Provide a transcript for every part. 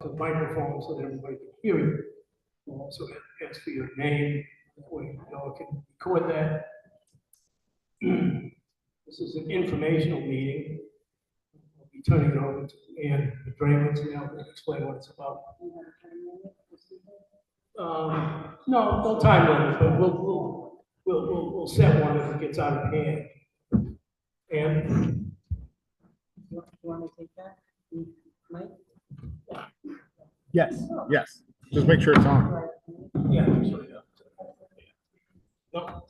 the microphone so that everybody can hear you. So ask for your name, that way you know I can record that. This is an informational meeting. I'll be turning it over to Ann Draymond now to explain what it's about. No time limit, but we'll set one if it gets out of hand. And You want to take that, Mike? Yes, yes. Just make sure it's on. yeah, sorry, no.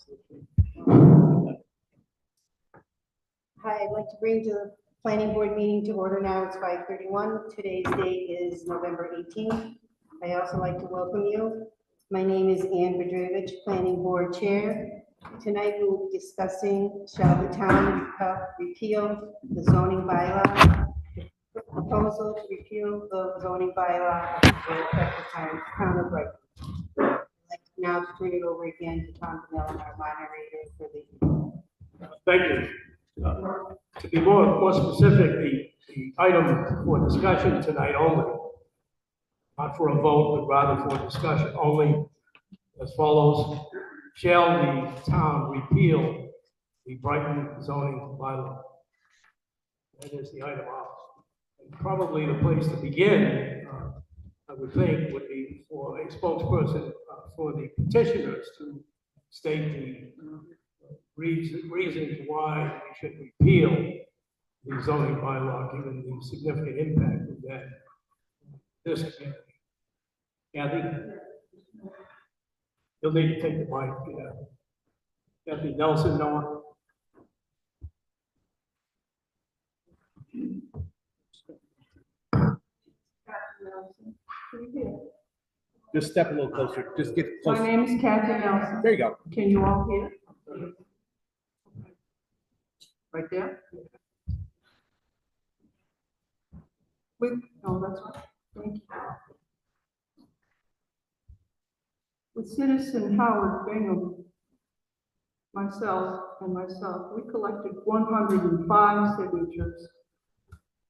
Hi, I'd like to bring the planning board meeting to order now. It's 5:31. Today's date is November 18th. I also like to welcome you. My name is Ann Bedrevich, planning board chair. Tonight we'll be discussing shall the town repeal the zoning bylaw. Proposal to repeal the zoning bylaw will affect the town of Brighton. I'd like now to turn it over again to Tom Bennell, our moderator for the. Thank you. To be more specific, the item for discussion tonight only, not for a vote, but rather for discussion only, as follows. Shall the town repeal the Brighton zoning bylaw? That is the item off. And probably the place to begin, I would think, would be for a spokesperson for the petitioners to state the reasons why we should repeal the zoning bylaw, given the significant impact of that this community. Kathy, you'll need to take the mic. Kathy Nelson, Noah. Just step a little closer. Just get My closer. name is Kathy Nelson. There you go. Can you all hear? Right there? No, that's right. Thank you. With citizen Howard Bingham, myself, we collected 105 signatures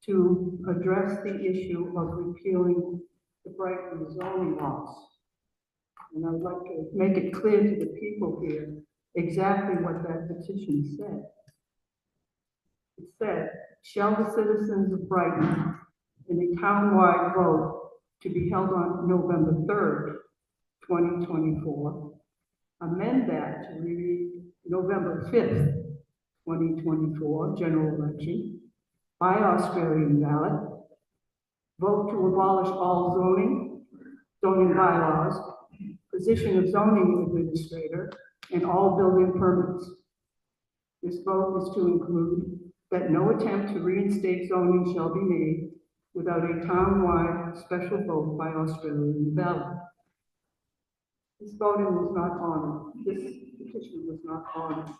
to address the issue of repealing the Brighton zoning laws. And I'd like to make it clear to the people here exactly what that petition said. It said, shall the citizens of Brighton, in a townwide vote to be held on November 3rd, 2024, amend that to read November 5th, 2024, general election, by Australian ballot, vote to abolish all zoning bylaws, position of zoning administrator, and all building permits. This vote is to include that no attempt to reinstate zoning shall be made without a town-wide special vote by Australian ballot. This voting was not honored. This petition was not honored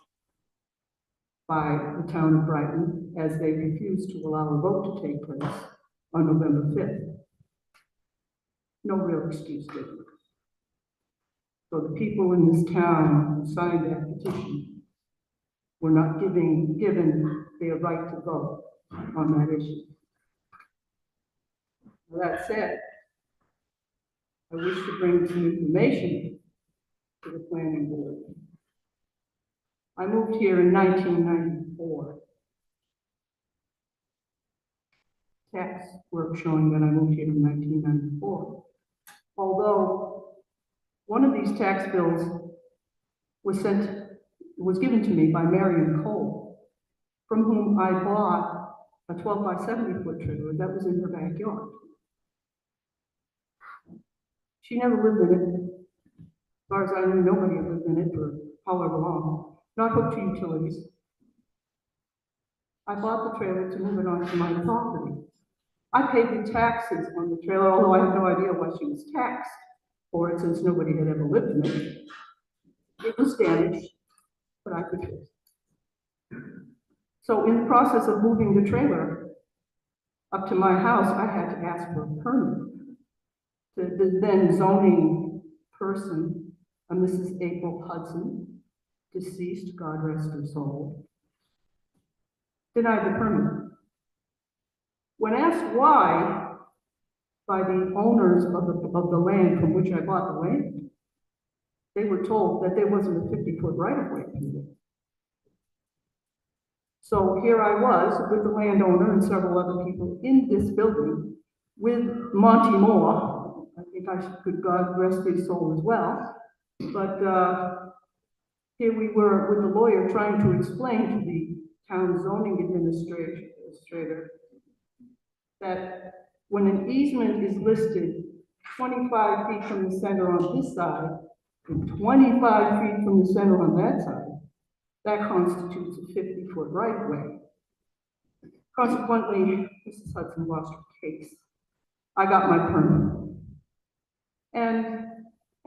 by the town of Brighton, as they refused to allow a vote to take place on November 5th. No real excuse given. So the people in this town who signed that petition were not given their right to vote on that issue. Well, that said, I wish to bring some information to the planning board. I moved here in 1994. Tax work showing that I moved here in 1994. Although one of these tax bills was given to me by Marion Cole, from whom I bought a 12 by 70 foot trailer that was in her backyard. She never lived in it. As far as I knew, nobody had lived in it for however long. Not hooked to utilities. I bought the trailer to move it onto my property. I paid the taxes on the trailer, although I have no idea why she was taxed for it, since nobody had ever lived in it. It was damaged, but I could fix it. So in the process of moving the trailer up to my house, I had to ask for a permit. The then zoning person, Mrs. April Hudson, deceased, God rest her soul, denied the permit. When asked why, by the owners of the land from which I bought the land. They were told that there wasn't a 50-foot right-of-way through there. So here I was with the landowner and several other people in this building with Monty Moore. I think could God rest his soul as well. But here we were with the lawyer trying to explain to the town zoning administrator that when an easement is listed 25 feet from the center on this side and 25 feet from the center on that side, that constitutes a 50-foot right-of-way. Consequently, Mrs. Hudson lost her case. I got my permit. And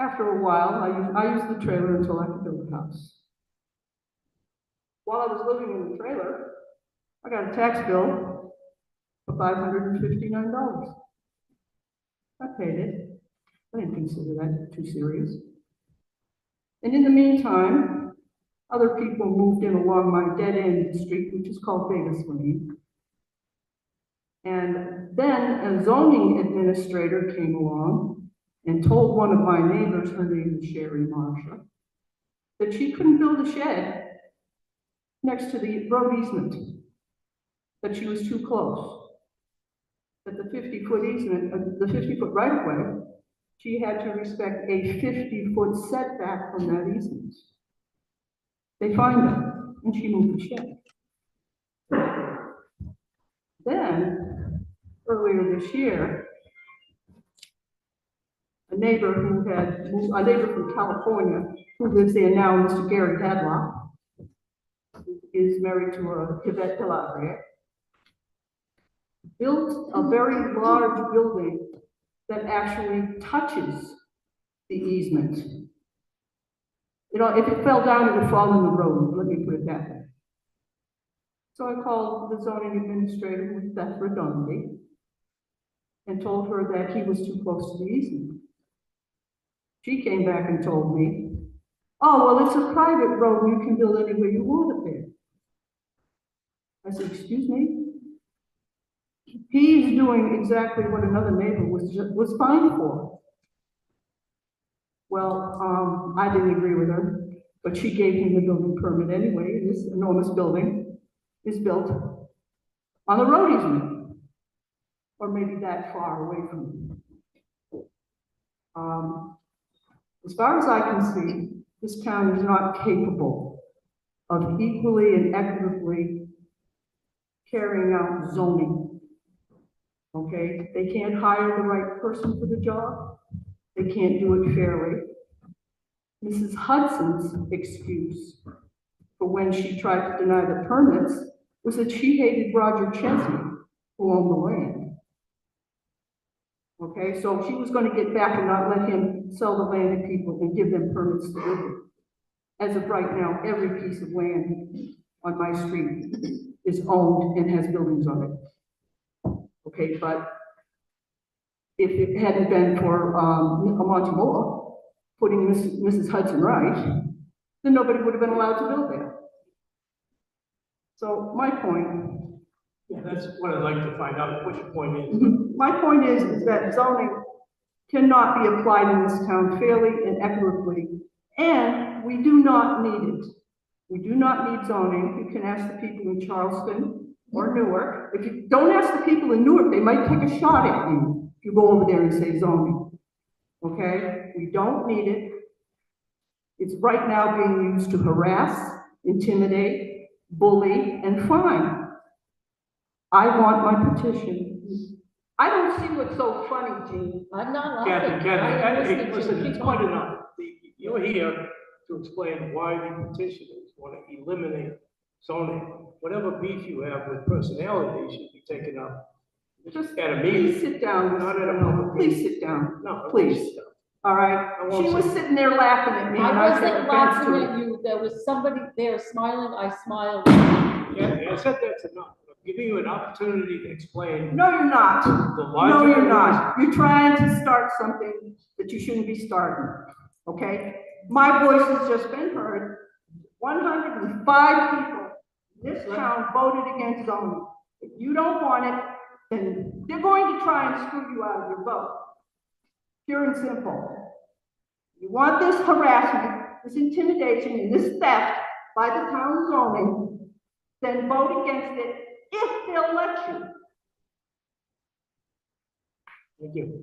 after a while, I used the trailer until I could build a house. While I was living in the trailer, I got a tax bill for $559. I paid it. I didn't consider that too serious. And in the meantime, other people moved in along my dead-end street, which is called Davis Lane. And then a zoning administrator came along and told one of my neighbors, her name is Sherry Marsha, that she couldn't build a shed next to the road easement, that she was too close, that the 50-foot easement, the 50-foot right-of-way, she had to respect a 50-foot setback from that easement. They fined her, and she moved the shed. Then, earlier this year, a neighbor from California, who lives there now, Mr. Gary Hadlock, is married to a Yvette Delagre, built a very large building that actually touches the easement. You know, if it fell down, it would fall in the road, let me put it that way. So I called the zoning administrator with Beth Redondi and told her that he was too close to the easement. She came back and told me, oh, well, it's a private road, you can build anywhere you want up there. I said, excuse me? He's doing exactly what another neighbor was fined for. Well, I didn't agree with her, but she gave him the building permit anyway. This enormous building is built on the road easement, or maybe that far away from it. As far as I can see, this town is not capable of equally and equitably carrying out zoning. Okay, they can't hire the right person for the job. They can't do it fairly. Mrs. Hudson's excuse for when she tried to deny the permits was that she hated Roger Chesney, who owned the land. Okay, so she was going to get back and not let him sell the land to people and give them permits to live in. As of right now, every piece of land on my street is owned and has buildings on it. Okay, but if it hadn't been for Monty Moore putting Mrs. Hudson right, then nobody would have been allowed to build there. So my point. Yeah, that's what I'd like to find out, what your point is. My point is that zoning cannot be applied in this town fairly and equitably, and we do not need it. We do not need zoning. You can ask the people in Charleston or Newark. If you don't ask the people in Newark, they might take a shot at you if you go over there and say zoning. Okay? We don't need it. It's right now being used to harass, intimidate, bully, and fine. I want my petition. I don't see what's so funny, Jean. I'm not laughing. Kathy, listen, it's quite enough. You're here to explain why the petitioners want to eliminate zoning. Whatever beef you have with personality should be taken up. Just at a meeting. Please sit down. Not at a public meeting. Please sit down. No, please. All right. She was sitting there laughing at me. I wasn't laughing at you. There was somebody there smiling. I smiled. Yeah, I said that's enough. I'm giving you an opportunity to explain. No, you're not. The logic. No, you're not. You're trying to start something that you shouldn't be starting. Okay? My voice has just been heard. 105 people in this town voted against zoning. If you don't want it, then They're going to try and screw you out of your vote. Pure and simple. You want this harassment, this intimidation, and this theft by the town zoning, then vote against it if they'll let you. Thank you.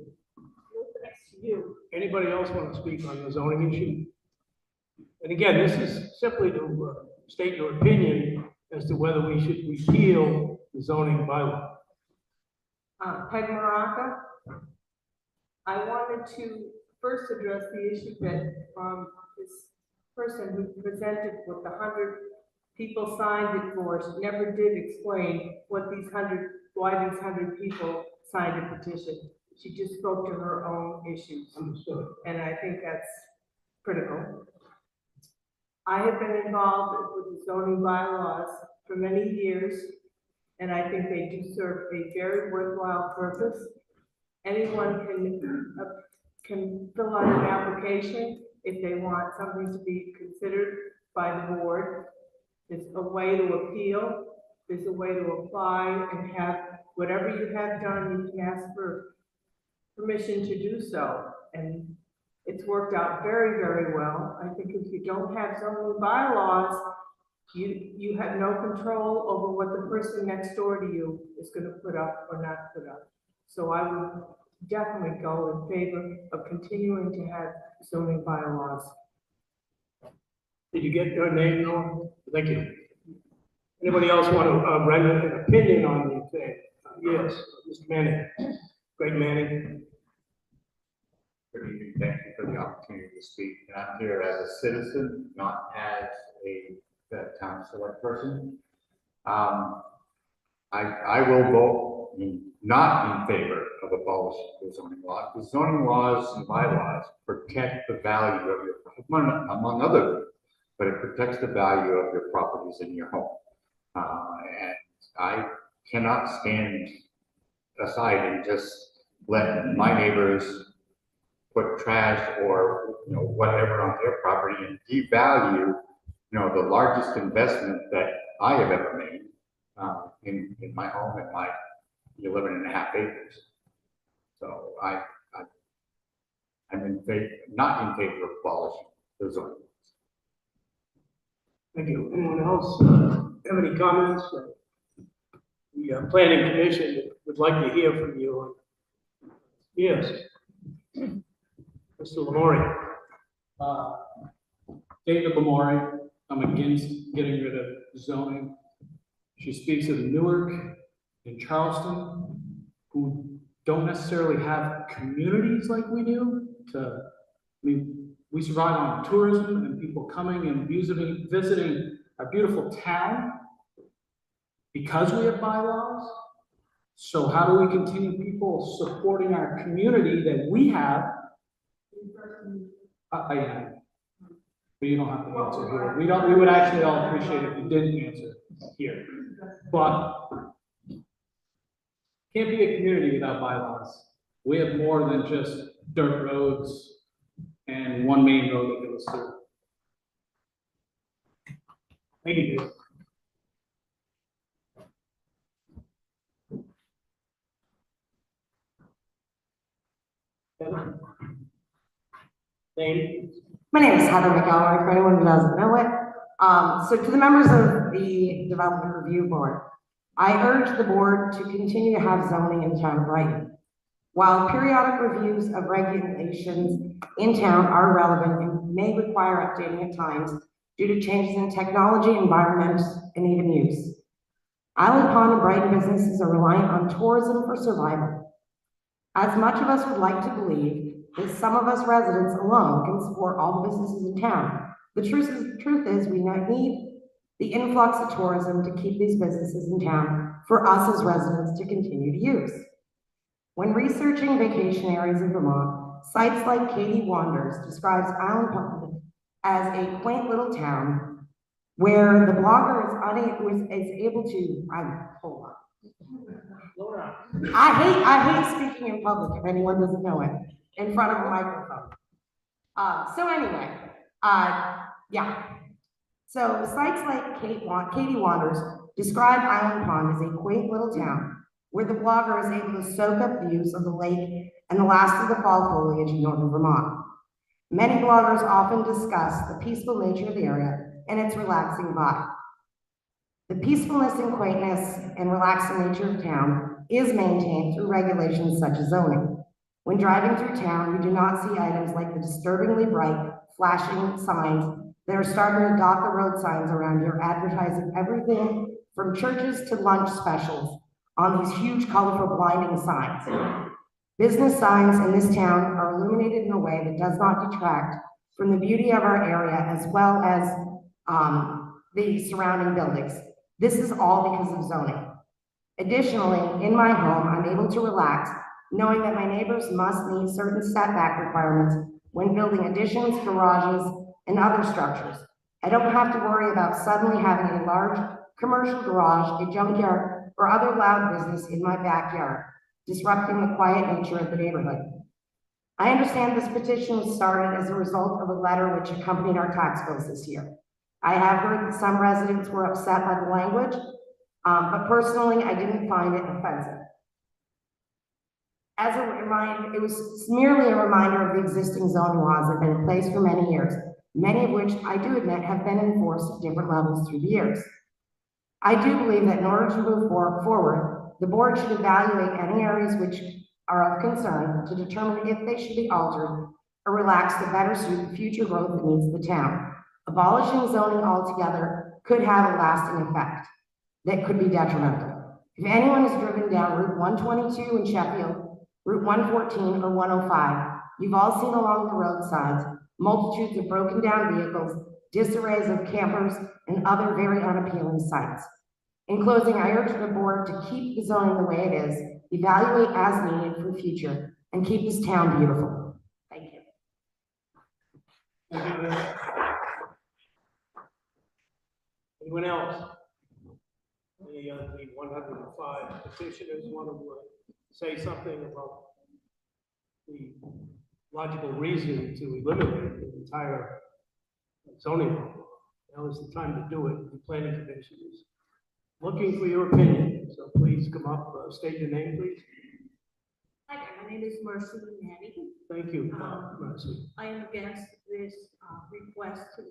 Next to you. Anybody else want to speak on the zoning issue? And again, this is simply to state your opinion as to whether we should repeal the zoning bylaw. Peg Maraca. I wanted to first address the issue that this person who presented with the 100 people signed it for never did explain why these 100 people signed a petition. She just spoke to her own issues. Understood. And I think that's critical. I have been involved with the zoning bylaws for many years, and I think they do serve a very worthwhile purpose. Anyone can fill out an application if they want something to be considered by the board. There's a way to appeal. There's a way to apply and have whatever you have done, you can ask for permission to do so. And it's worked out very, very well. I think if you don't have zoning bylaws, you have no control over what the person next door to you is going to put up or not put up. So I would definitely go in favor of continuing to have zoning bylaws. Did you get your name, Noah? Thank you. Anybody else want to render an opinion on the thing? Yes, Mr. Manning. Greg Manning. Good evening, thank you for the opportunity to speak. And I'm here as a citizen, not as a town select person. I will vote not in favor of abolishing the zoning law. The zoning laws and bylaws protect the value of your, among other things, but it protects the value of your properties in your home. And I cannot stand aside and just let my neighbors put trash or whatever on their property and devalue the largest investment that I have ever made in my home and my 11.5 acres. So I'm in favor, not in favor of abolishing the zoning. Thank you. Anyone else have any comments? The planning commission would like to hear from you. Yes. Mr. Lamore. David Lamore, I'm against getting rid of zoning. She speaks of Newark and Charleston, who don't necessarily have communities like we do. We survive on tourism and people coming and visiting our beautiful town because we have bylaws. So how do we continue people supporting our community that we have? I am. But you don't have to answer here. We would actually all appreciate it if you didn't answer here. But can't be a community without bylaws. We have more than just dirt roads and one main road that goes through. Thank you. Name? My name is Heather McElroy, for anyone who doesn't know it. So to the members of the Development Review Board, I urge the board to continue to have zoning in town of Brighton. While periodic reviews of regulations in town are relevant and may require updating at times due to changes in technology, environment, and even use, Island Pond and Brighton businesses are reliant on tourism for survival. As much of us would like to believe that some of us residents alone can support all the businesses in town, the truth is we need the influx of tourism to keep these businesses in town for us as residents to continue to use. When researching vacation areas in Vermont, sites like Katie Wanders describes Island Pond as a quaint little town where the blogger is able to, hold on. I hate speaking in public if anyone doesn't know it, in front of a microphone. So anyway, yeah. So sites like Katie Wanders describe Island Pond as a quaint little town where the blogger is able to soak up views of the lake and the last of the fall foliage in northern Vermont. Many bloggers often discuss the peaceful nature of the area and its relaxing vibe. The peacefulness and quaintness and relaxing nature of town is maintained through regulations such as zoning. When driving through town, you do not see items like the disturbingly bright, flashing signs that are starting to dot the road signs around here, advertising everything from churches to lunch specials on these huge, colorful, blinding signs. Business signs in this town are illuminated in a way that does not detract from the beauty of our area as well as the surrounding buildings. This is all because of zoning. Additionally, in my home, I'm able to relax knowing that my neighbors must meet certain setback requirements when building additions, garages, and other structures. I don't have to worry about suddenly having a large commercial garage, a junkyard, or other loud business in my backyard, disrupting the quiet nature of the neighborhood. I understand this petition was started as a result of a letter which accompanied our tax bills this year. I have heard that some residents were upset by the language, but personally, I didn't find it offensive. As a reminder, it was merely a reminder of the existing zoning laws that have been in place for many years, many of which I do admit have been enforced at different levels through the years. I do believe that in order to move forward, the board should evaluate any areas which are of concern to determine if they should be altered or relaxed to better suit the future growth that needs the town. Abolishing zoning altogether could have a lasting effect that could be detrimental. If anyone has driven down Route 122 in Sheffield, Route 114 or 105, you've all seen along the roadsides multitudes of broken down vehicles, disarrays of campers, and other very unappealing sights. In closing, I urge the board to keep the zoning the way it is, evaluate as needed for the future, and keep this town beautiful. Thank you. Thank you. Anyone else? Any of the 105 petitioners want to say something about the logical reason to eliminate the entire zoning law? Now is the time to do it. The planning commission is looking for your opinion, so please come up, state your name, please. Hi there, my name is Mercy Manny. Thank you, Mercy. I am against this request to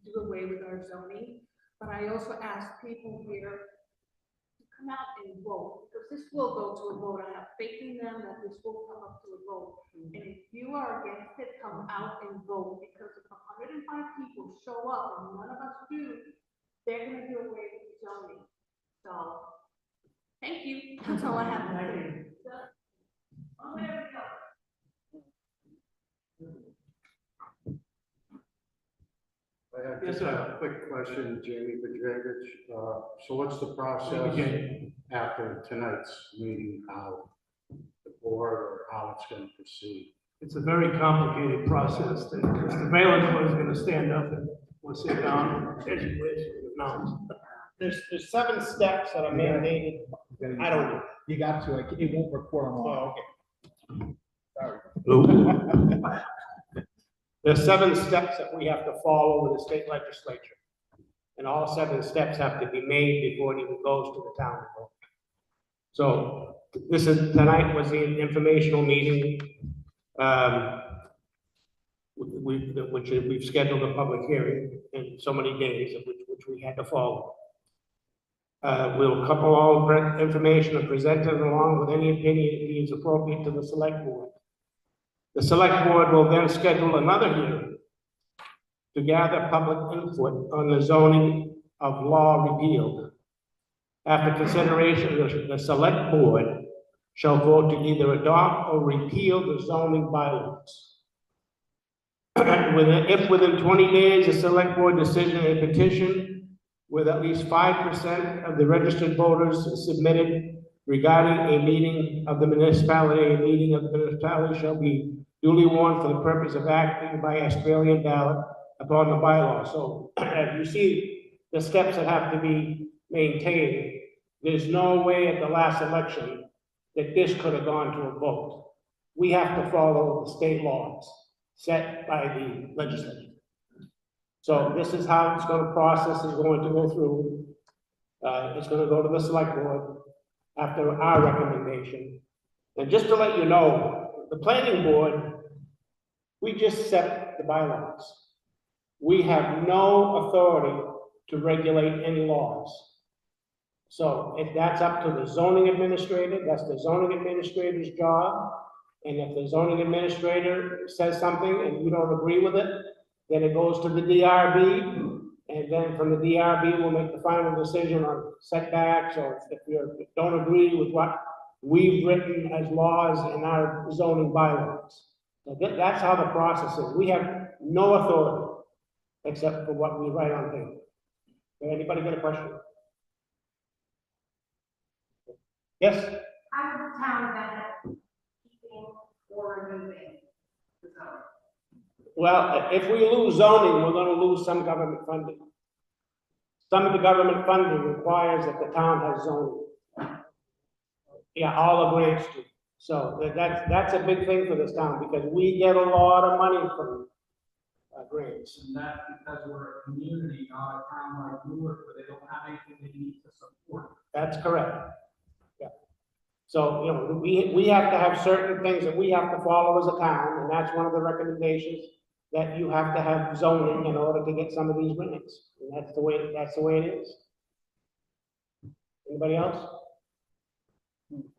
do away with our zoning, but I also ask people here to come out and vote, because this will go to a vote. I have faith in them that this will come up to a vote. And if you are against it, come out and vote, because if 105 people show up and none of us do, they're gonna do away with zoning. So, thank you. That's all I have to say. I have Yes, just sir. a quick question, Jamie Bedrevich. So what's the process Jamie. after tonight's meeting, how the board or how it's going to proceed? It's a very complicated process that Mr. Bailiff is going to stand up and we'll sit down as you wish and announce. There's 7 steps that are mandated. I don't know. You got to, it won't record on all. Sorry. There's 7 steps that we have to follow with the state legislature. And all 7 steps have to be made before it even goes to the town vote. So tonight was the informational meeting. We've scheduled a public hearing in so many days, which we had to follow. We'll couple all information and present it along with any opinion it deems appropriate to the select board. The select board will then schedule another hearing to gather public input on the zoning of law repealed. After consideration, the select board shall vote to either adopt or repeal the zoning bylaws. If within 20 days, a select board decision and petition with at least 5% of the registered voters submitted regarding a meeting of the municipality, a meeting of the municipality shall be duly warned for the purpose of acting by Australian ballot upon the bylaw. So you see the steps that have to be maintained. There's no way at the last election that this could have gone to a vote. We have to follow the state laws set by the legislature. So this is how it's going to process, is going to go through. It's going to go to the select board. after our recommendation. And just to let you know, the planning board, we just set the bylaws. We have no authority to regulate any laws. So if that's up to the zoning administrator, that's the zoning administrator's job. And if the zoning administrator says something and you don't agree with it, then it goes to the DRB. And then from the DRB, we'll make the final decision on setbacks, or if you don't agree with what we've written as laws in our zoning bylaws. So that's how the process is. We have no authority except for what we write on paper. Anybody got a question? Yes? How does the town benefit keeping or removing the zone? Well, if we lose zoning, we're gonna lose some government funding. Some of the government funding requires that the town has zoning. Yeah, all of Grant Street. So that's a big thing for this town, because we get a lot of money from grants. And that's because we're a community, not a town like Newark, where they don't have anything they need to support. That's correct. Yeah. So, you know, we have to have certain things that we have to follow as a town, and that's one of the recommendations, that you have to have zoning in order to get some of these grants. And that's the way it is. Anybody else?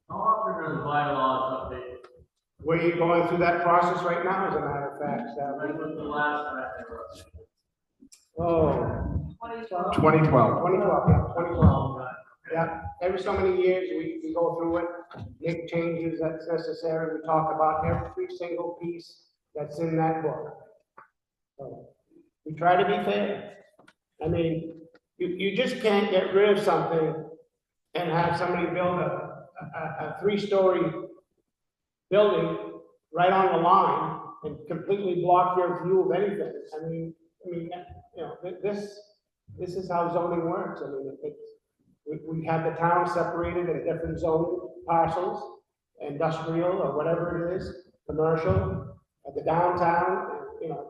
How often are the bylaws updated? We're going through that process right now, as a matter of fact. When was the last time they were updated? Oh, 2012. 2012, yeah, 2012. Yeah, every so many years, we go through it, make changes that's necessary. We talk about every single piece that's in that book. So we try to be fair. I mean, you just can't get rid of something and have somebody build a three-story building right on the line and completely block your view of anything. I mean, you know, this is how zoning works. I mean, we have the town separated in different zoning parcels, industrial or whatever it is, commercial, at the downtown, you know,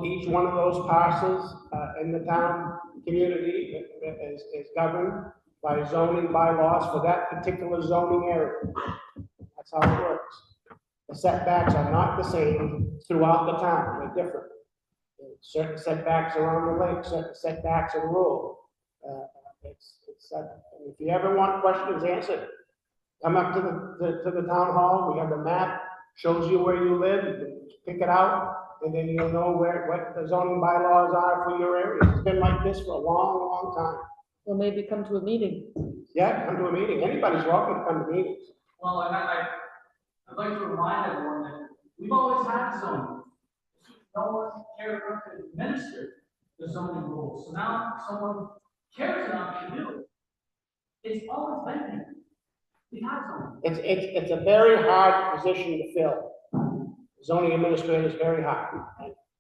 each one of those parcels in the town community is governed by zoning bylaws for that particular zoning area. That's how it works. The setbacks are not the same throughout the town, they're different. Certain setbacks are on the lake, certain setbacks are rural. If you ever want questions answered, come up to the town hall. We have a map, shows you where you live, you can pick it out, and then you'll know what the zoning bylaws are for your area. It's been like this for a long, long time. Well, maybe come to a meeting. Yeah, come to a meeting. Anybody's welcome to come to meetings. Well, and I'd like to remind everyone that we've always had zoning. No one cared enough to administer the zoning rules. So now someone cares enough to do it. It's always been there. We have zoning. It's a very hard position to fill. Zoning administrator is very hard.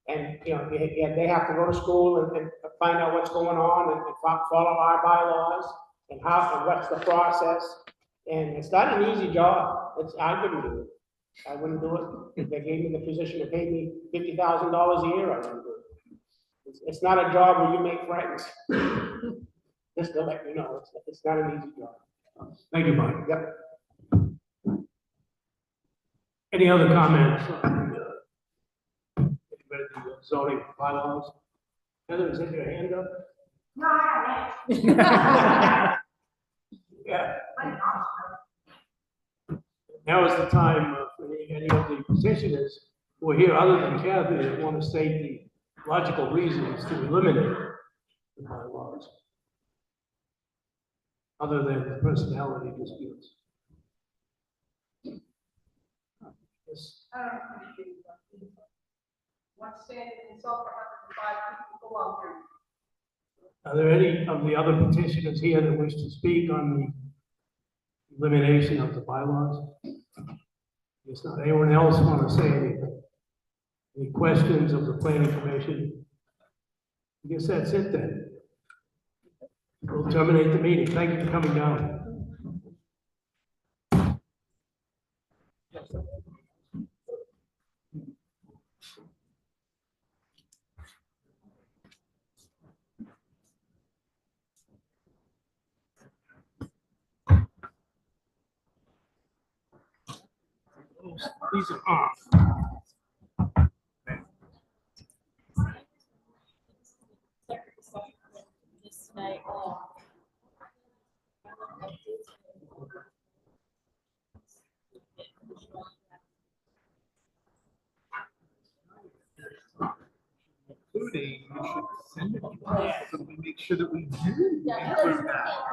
And you know, they have to go to school and find out what's going on and follow our bylaws and what's the process. And it's not an easy job. I wouldn't do it. I wouldn't do it. If they gave me the position to pay me $50,000 a year, I wouldn't do it. It's not a job where you make friends. Just to let you know, it's not an easy job. Thank you, Mike. Yep. Any other comments on the zoning bylaws? Heather, is that your hand up? No, I don't know. Yeah. Now is the time for any of the petitioners who are here, other than Kathy, that want to state the logical reasons to eliminate the bylaws, other than the personality disputes. Yes. One standing insult for 105 people belong to. Are there any of the other petitioners here that wish to speak on the elimination of the bylaws? Yes, not. Anyone else want to say anything? Any questions of the planning commission? I guess that's it then. We'll terminate the meeting. Thank you for coming down. These are off. This night, Including, you should send it to us, so we make sure that we do yeah, include that.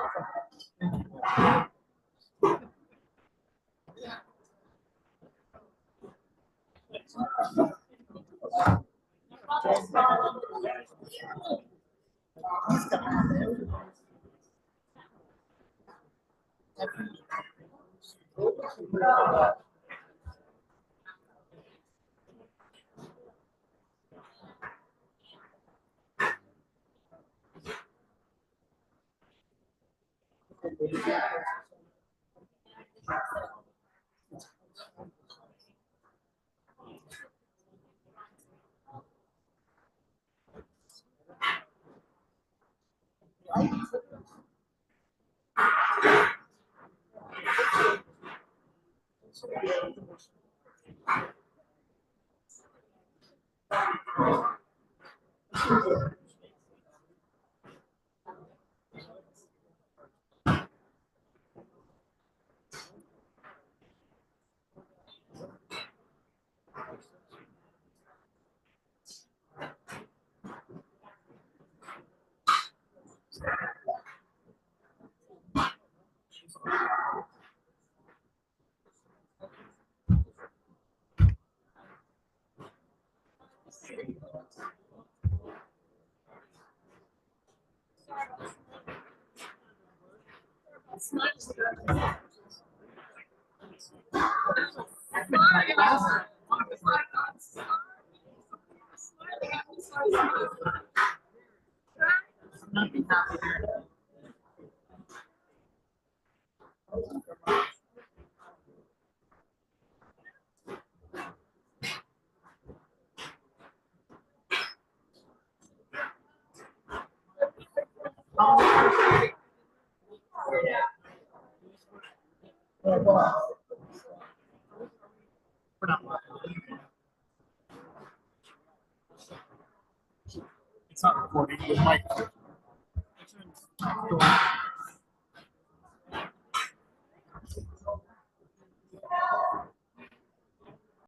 It's not recording, it might.